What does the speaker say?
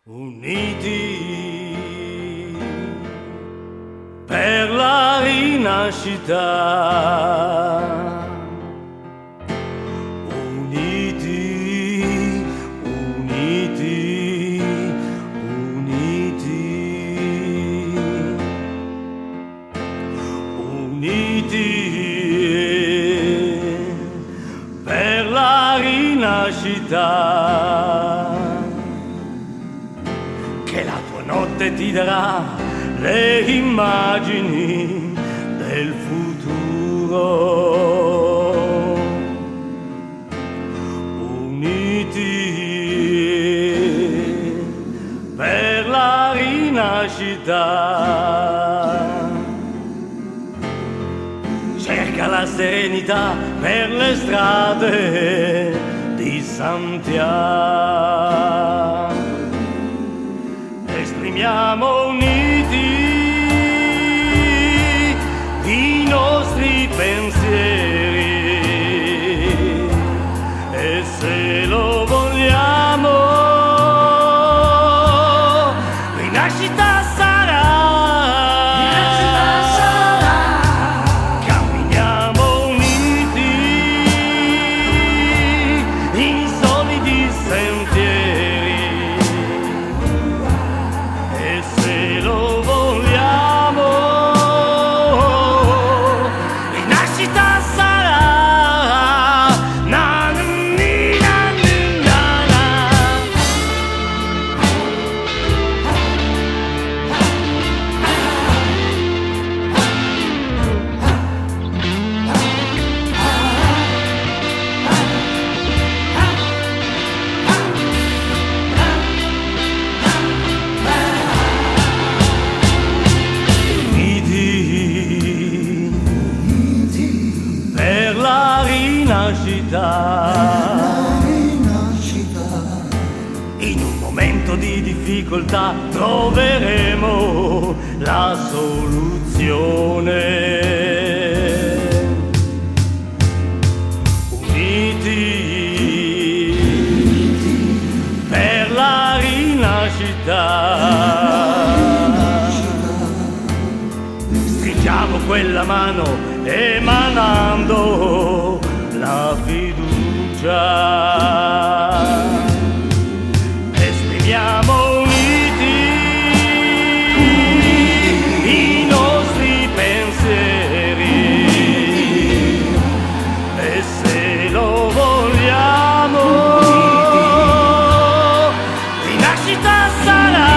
Uniti per la rinascita, uniti, uniti, uniti, uniti per la rinascita. Che la tua notte ti darà le immagini del futuro. Uniti per la rinascita. Cerca la serenità per le strade di Santiago. Esprimiamo uniti i nostri pensieri e se lo vogliamo rinascita sarà, camminiamo uniti in solidi sentieri. Se lo vogliamo, rinascita sarà. Na, ni, na, ni, na, na. Per la rinascita, in un momento di difficoltà troveremo la soluzione. Uniti per la rinascita. Stringiamo quella mano emanando la fiducia. Esprimiamo uniti i nostri pensieri e se lo vogliamo rinascita sarà.